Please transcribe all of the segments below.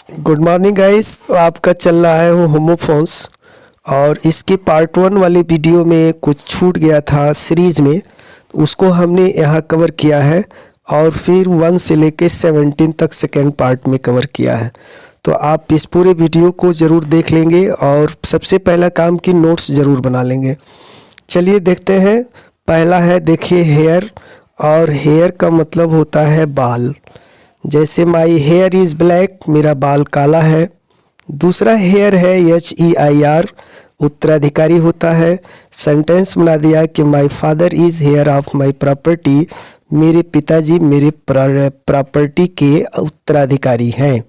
Good morning guys. आपका चल रहा है वो होमोफोन्स और इसके पार्ट 1 वाले वीडियो में कुछ छूट गया था सीरीज़ में, उसको हमने यहाँ कवर किया है और फिर 1 से लेके 17 तक सेकेंड पार्ट में कवर किया है। तो आप इस पूरे वीडियो को ज़रूर देख लेंगे और सबसे पहला काम की नोट्स ज़रूर बना लेंगे। चलिए देखते हैं। पहला है, देखिए हेयर, और हेयर का मतलब होता है बाल। जैसे माई हेयर इज़ ब्लैक, मेरा बाल काला है। दूसरा हेयर है HEIR, उत्तराधिकारी होता है। सेंटेंस बना दिया कि my father is here of my property, मेरे पिताजी मेरे प्रॉपर्टी के उत्तराधिकारी हैं।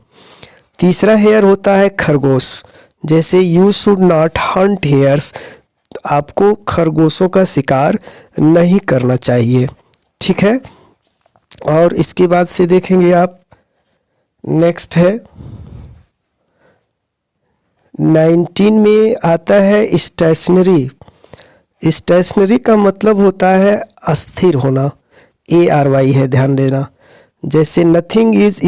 तीसरा हेयर होता है खरगोश। जैसे you should not Hunt hairs, आपको खरगोशों का शिकार नहीं करना चाहिए, ठीक है। और इसके बाद से देखेंगे आप, नेक्स्ट है 19 में आता है स्टेशनरी। स्टेशनरी का मतलब होता है अस्थिर होना, ARY है, ध्यान देना। जैसे nothing is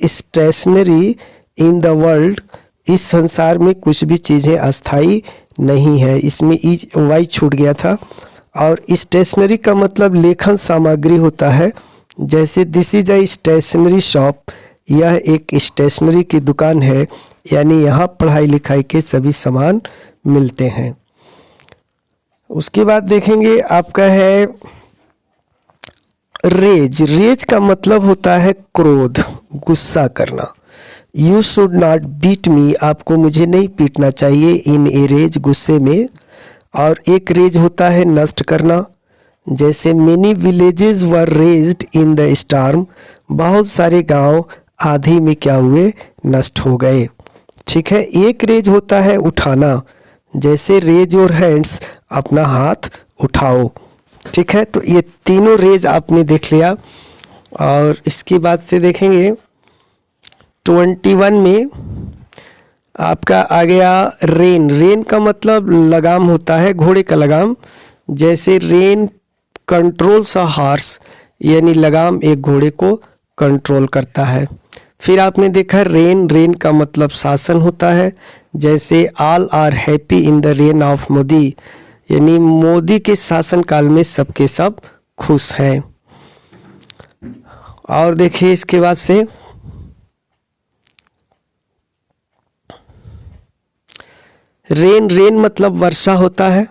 stationary in the world, इस संसार में कुछ भी चीज़ें अस्थाई नहीं है, इसमें Y छूट गया था। और स्टेशनरी का मतलब लेखन सामग्री होता है। जैसे this is a stationery shop, यह एक स्टेशनरी की दुकान है, यानी यहाँ पढ़ाई लिखाई के सभी सामान मिलते हैं। उसके बाद देखेंगे आपका है रेज। रेज का मतलब होता है क्रोध, गुस्सा करना। You should not beat me, आपको मुझे नहीं पीटना चाहिए, इन ए रेज, गुस्से में। और एक रेज होता है नष्ट करना। जैसे many villages were raised in the storm, बहुत सारे गांव आंधी में क्या हुए, नष्ट हो गए, ठीक है। एक रेज होता है उठाना। जैसे रेज योर हैंड्स, अपना हाथ उठाओ, ठीक है। तो ये तीनों रेज आपने देख लिया। और इसके बाद से देखेंगे 21 में आपका आ गया रेन। रेन का मतलब लगाम होता है, घोड़े का लगाम। जैसे रेन कंट्रोल्स अ हॉर्स, यानी लगाम एक घोड़े को कंट्रोल करता है। फिर आपने देखा रेन, रेन का मतलब शासन होता है। जैसे all are happy in the reign of Modi, यानी मोदी के शासन काल में सबके सब खुश हैं। और देखिए इसके बाद से रेन, रेन मतलब वर्षा होता है,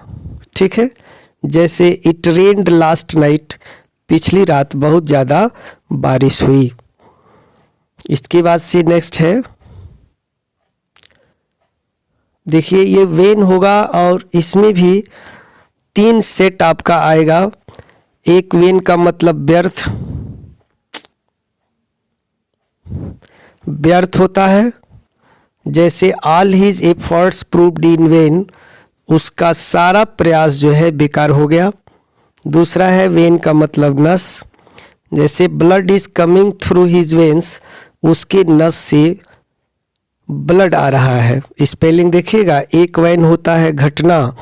ठीक है। जैसे इट रेन्ड लास्ट नाइट, पिछली रात बहुत ज़्यादा बारिश हुई। इसके बाद से नेक्स्ट है, देखिए ये वेन होगा और इसमें भी 3 सेट आपका आएगा। एक वेन का मतलब व्यर्थ, व्यर्थ होता है। जैसे all his efforts proved in when, उसका सारा प्रयास जो है बेकार हो गया। दूसरा है वेन का मतलब नस। जैसे blood is coming through his veins, उसके नस से ब्लड आ रहा है। स्पेलिंग देखिएगा, एक वेन होता है घटना।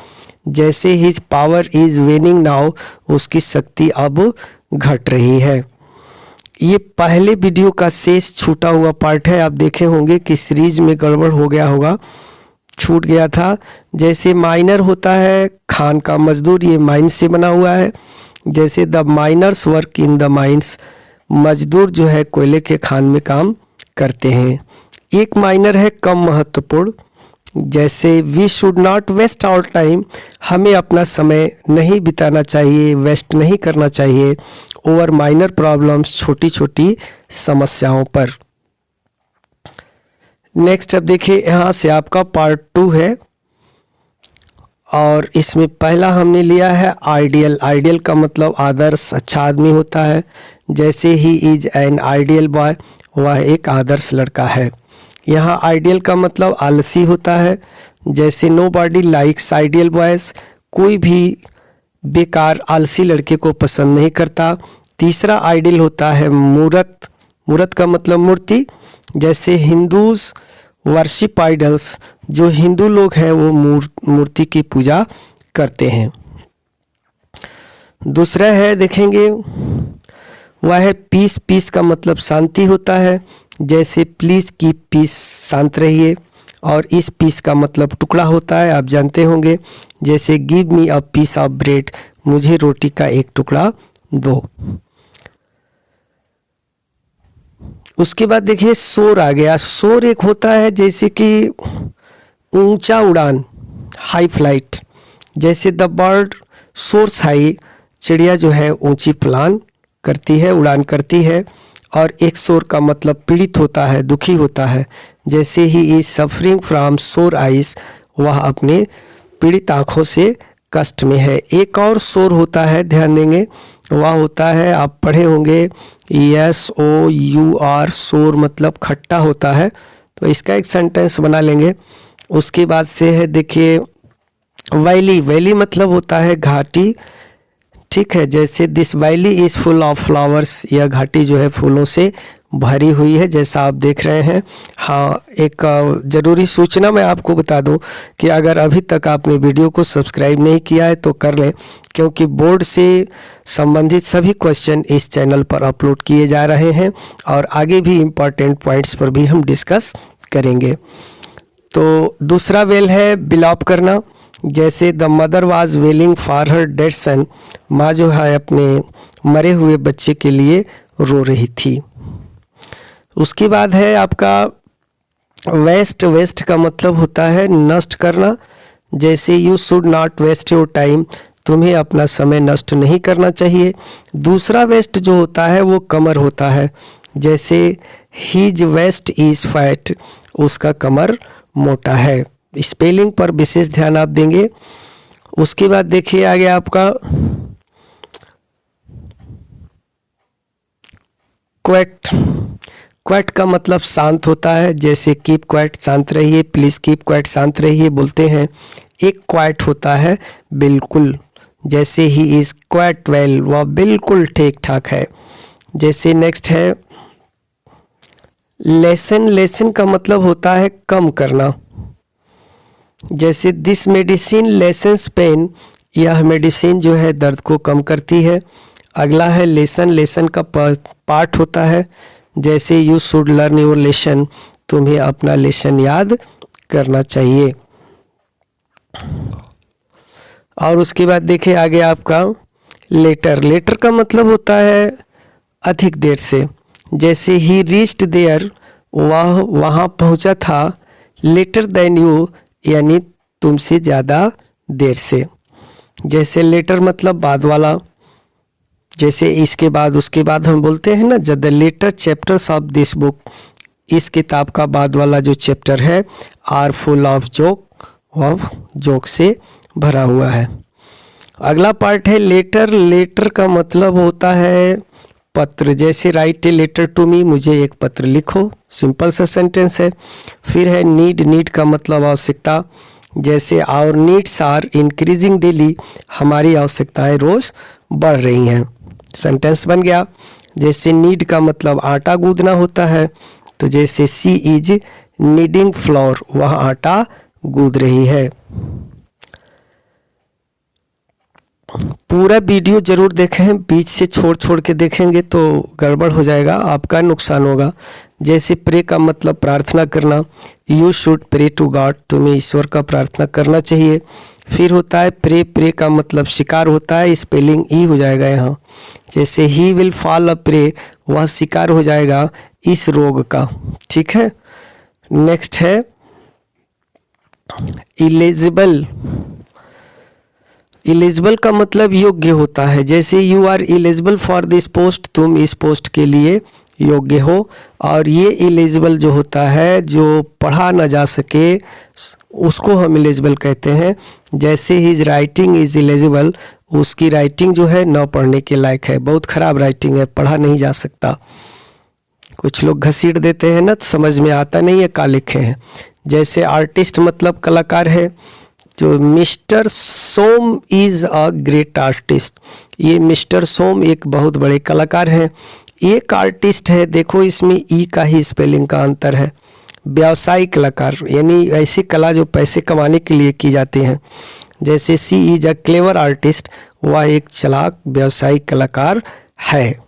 जैसे हिज पावर इज वेनिंग नाउ, उसकी शक्ति अब घट रही है। ये पहले वीडियो का शेष छूटा हुआ पार्ट है। आप देखे होंगे कि सीरीज में गड़बड़ हो गया होगा, छूट गया था। जैसे माइनर होता है खान का मजदूर, ये माइन से बना हुआ है। जैसे the miners work in the mines, मजदूर जो है कोयले के खान में काम करते हैं। एक माइनर है कम महत्वपूर्ण। जैसे we should not waste our time, हमें अपना समय नहीं बिताना चाहिए, वेस्ट नहीं करना चाहिए ओवर माइनर प्रॉब्लम्स, छोटी छोटी समस्याओं पर। नेक्स्ट अब देखिए यहाँ से आपका पार्ट 2 है और इसमें पहला हमने लिया है आइडियल। आइडियल का मतलब आदर्श, अच्छा आदमी होता है। जैसे he is an ideal boy, वह एक आदर्श लड़का है। यहाँ आइडियल का मतलब आलसी होता है। जैसे nobody likes ideal boys, कोई भी बेकार आलसी लड़के को पसंद नहीं करता। तीसरा आइडियल होता है मूर्त। मूर्त का मतलब मूर्ति। जैसे हिंदूज वर्शिप आइडल्स, जो हिंदू लोग हैं वो मूर्ति की पूजा करते हैं। दूसरा है देखेंगे, वह है पीस। पीस का मतलब शांति होता है। जैसे प्लीज़ कीप पीस, शांत रहिए, और इस पीस का मतलब टुकड़ा होता है, आप जानते होंगे। जैसे give me a piece of bread, मुझे रोटी का एक टुकड़ा दो। उसके बाद देखिए सोर आ गया। सोर एक होता है जैसे कि ऊंचा उड़ान, हाई फ्लाइट। जैसे द बर्ड सोर्स हाई, चिड़िया जो है ऊंची प्लान करती है, उड़ान करती है। और एक सोर का मतलब पीड़ित होता है, दुखी होता है। जैसे ही इज सफरिंग फ्रॉम सोर आइज, वह अपने पीड़ित आँखों से कष्ट में है। एक और सोर होता है, ध्यान देंगे, वह होता है, आप पढ़े होंगे, SOUR, सोर मतलब खट्टा होता है। तो इसका एक सेंटेंस बना लेंगे। उसके बाद से है देखिए वैली। वैली मतलब होता है घाटी, ठीक है। जैसे this valley is full of flowers, यह घाटी जो है फूलों से भरी हुई है, जैसा आप देख रहे हैं। हाँ, एक ज़रूरी सूचना मैं आपको बता दूं कि अगर अभी तक आपने वीडियो को सब्सक्राइब नहीं किया है तो कर लें, क्योंकि बोर्ड से संबंधित सभी क्वेश्चन इस चैनल पर अपलोड किए जा रहे हैं और आगे भी इम्पॉर्टेंट पॉइंट्स पर भी हम डिस्कस करेंगे। तो दूसरा वेल है बिलॉप करना। जैसे the mother was wailing for her dead son, माँ जो है अपने मरे हुए बच्चे के लिए रो रही थी। उसके बाद है आपका वेस्ट। वेस्ट का मतलब होता है नष्ट करना। जैसे you should not waste your time, तुम्हें अपना समय नष्ट नहीं करना चाहिए। दूसरा वेस्ट जो होता है वो कमर होता है। जैसे हीज वेस्ट इज फैट, उसका कमर मोटा है। स्पेलिंग पर विशेष ध्यान आप देंगे। उसके बाद देखिए आगे आपका क्वेट। क्वेट का मतलब शांत होता है। जैसे कीप क्वाइट, शांत रहिए, प्लीज़ कीप क्वाइट, शांत रहिए बोलते हैं। एक क्वाइट होता है बिल्कुल। जैसे ही इज़ क्वाइट वेल, वह बिल्कुल ठीक ठाक है। जैसे नेक्स्ट है लेसन। लेसन का मतलब होता है कम करना। जैसे दिस मेडिसिन लेसन्स पेन, यह मेडिसिन जो है दर्द को कम करती है। अगला है लेसन। लेसन का पार्ट होता है। जैसे you should learn your lesson, तुम्हें अपना लेसन याद करना चाहिए। और उसके बाद देखिए आगे आपका लेटर। लेटर का मतलब होता है अधिक देर से। जैसे ही रीच्ड देयर, वह वहाँ पहुँचा था। लेटर देन यू, यानी तुमसे ज़्यादा देर से। जैसे लेटर मतलब बाद वाला। जैसे इसके बाद, उसके बाद हम बोलते हैं ना, the latter chapters of this book, इस किताब का बाद वाला जो चैप्टर है आर फुल ऑफ जोक से भरा हुआ है। अगला पार्ट है लेटर। लेटर का मतलब होता है पत्र। जैसे write a letter to me, मुझे एक पत्र लिखो, सिंपल सा सेंटेंस है। फिर है नीड। नीड का मतलब आवश्यकता। जैसे our needs are increasing daily, हमारी आवश्यकताएं रोज़ बढ़ रही हैं, सेंटेंस बन गया। जैसे नीड का मतलब आटा गूंदना होता है। तो जैसे सी इज नीडिंग फ्लोर, वह आटा गूंद रही है। पूरा वीडियो जरूर देखें, बीच से छोड़ छोड़ के देखेंगे तो गड़बड़ हो जाएगा, आपका नुकसान होगा। जैसे प्रे का मतलब प्रार्थना करना। You should pray to God, तुम्हें ईश्वर का प्रार्थना करना चाहिए। फिर होता है प्रे। प्रे का मतलब शिकार होता है, स्पेलिंग ई हो जाएगा यहाँ। जैसे he will fall a prey, वह शिकार हो जाएगा इस रोग का, ठीक है। नेक्स्ट है इलिजिबल। इलिजिबल का मतलब योग्य होता है। जैसे you are eligible for this post, तुम इस पोस्ट के लिए योग्य हो। और ये इलिजिबल जो होता है, जो पढ़ा ना जा सके, उसको हम इलिजिबल कहते हैं। जैसे हिज राइटिंग इज इलिजिबल, उसकी राइटिंग जो है न पढ़ने के लायक है, बहुत ख़राब राइटिंग है, पढ़ा नहीं जा सकता। कुछ लोग घसीट देते हैं ना, तो समझ में आता नहीं है क्या लिखे हैं। जैसे आर्टिस्ट मतलब कलाकार है। जो mister Som is a great artist, ये मिस्टर सोम एक बहुत बड़े कलाकार हैं। एक आर्टिस्ट है, देखो इसमें ई का ही स्पेलिंग का अंतर है। व्यावसायिक कलाकार, यानी ऐसी कला जो पैसे कमाने के लिए की जाती हैं। जैसे सी इज अ क्लेवर आर्टिस्ट, वह एक चालाक व्यावसायिक कलाकार है।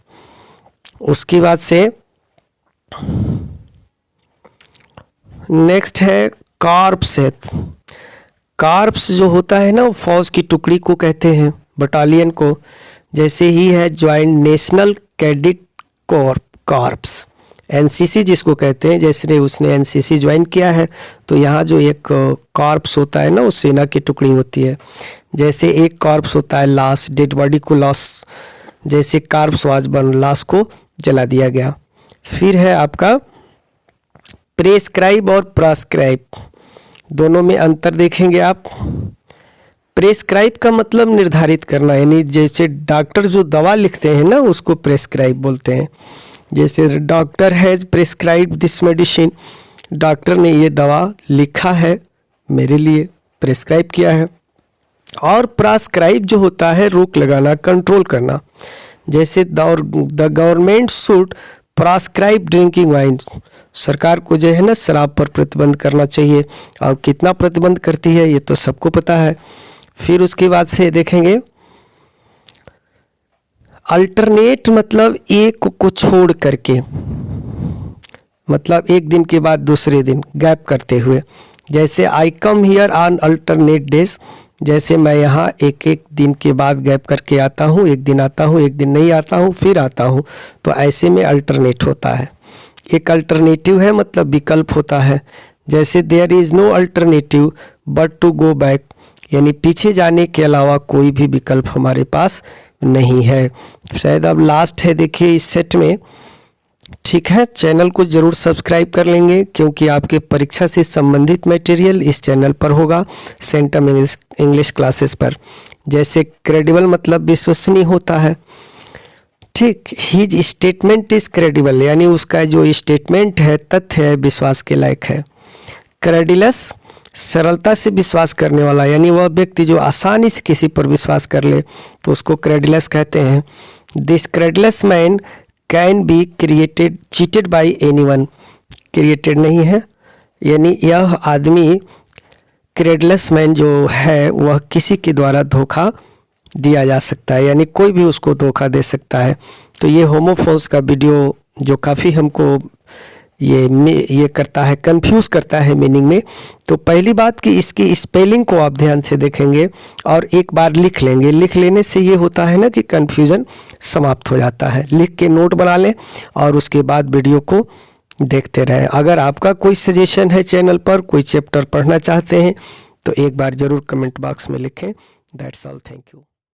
उसके बाद से नेक्स्ट है कॉर्प्स है। कॉर्प्स जो होता है ना, वो फौज की टुकड़ी को कहते हैं, बटालियन को। जैसे ही है joint national cadet corps, NCC जिसको कहते हैं, जैसे उसने एनसीसी ज्वाइन किया है तो यहाँ जो एक कॉर्प्स होता है ना, वो सेना की टुकड़ी होती है। जैसे एक कॉर्प्स होता है लाश, डेड बॉडी को लॉस, जैसे कॉर्प्स वाज बर्न, लाश को जला दिया गया। फिर है आपका प्रेस्क्राइब और प्रेस्क्राइब, दोनों में अंतर देखेंगे आप। प्रेस्क्राइब का मतलब निर्धारित करना, यानी जैसे डॉक्टर जो दवा लिखते हैं ना, उसको प्रेस्क्राइब बोलते हैं। जैसे doctor has prescribe this medicine, doctor ने ये दवा लिखा है मेरे लिए, प्रेस्क्राइब किया है। और प्रेस्क्राइब जो होता है रोक लगाना, कंट्रोल करना। जैसे the government should prescribe drinking wine, सरकार को जो है ना शराब पर प्रतिबंध करना चाहिए। और कितना प्रतिबंध करती है ये तो सबको पता है। फिर उसके बाद से देखेंगे अल्टरनेट, मतलब एक को छोड़ करके, मतलब एक दिन के बाद दूसरे दिन गैप करते हुए। जैसे I come here on alternate days, जैसे मैं यहाँ एक एक दिन के बाद गैप करके आता हूँ, एक दिन आता हूँ, एक दिन नहीं आता हूँ, फिर आता हूँ, तो ऐसे में अल्टरनेट होता है। एक अल्टरनेटिव है, मतलब विकल्प होता है। जैसे there is no alternative but to go back, यानी पीछे जाने के अलावा कोई भी विकल्प हमारे पास नहीं है। शायद अब लास्ट है, देखिए इस सेट में। ठीक है, चैनल को ज़रूर सब्सक्राइब कर लेंगे, क्योंकि आपके परीक्षा से संबंधित मटेरियल इस चैनल पर होगा, सेंटम इंग्लिश क्लासेस पर। जैसे क्रेडिबल मतलब विश्वसनीय होता है। ठीक, हिज स्टेटमेंट इज क्रेडिबल, यानी उसका जो स्टेटमेंट है, तथ्य है, विश्वास के लायक है। क्रेडिलस सरलता से विश्वास करने वाला, यानी वह व्यक्ति जो आसानी से किसी पर विश्वास कर ले तो उसको क्रेडिलस कहते हैं। This credulous man can be created cheated by anyone, created नहीं है, यानी यह आदमी क्रेडिलस मैन जो है वह किसी के द्वारा धोखा दिया जा सकता है, यानी कोई भी उसको धोखा दे सकता है। तो ये होमोफोन्स का वीडियो जो काफ़ी हमको ये करता है, कंफ्यूज करता है मीनिंग में। तो पहली बात कि इसकी स्पेलिंग को आप ध्यान से देखेंगे और एक बार लिख लेंगे। लिख लेने से ये होता है ना कि कन्फ्यूज़न समाप्त हो जाता है। लिख के नोट बना लें और उसके बाद वीडियो को देखते रहें। अगर आपका कोई सजेशन है चैनल पर, कोई चैप्टर पढ़ना चाहते हैं तो एक बार ज़रूर कमेंट बॉक्स में लिखें। That's all, thank you.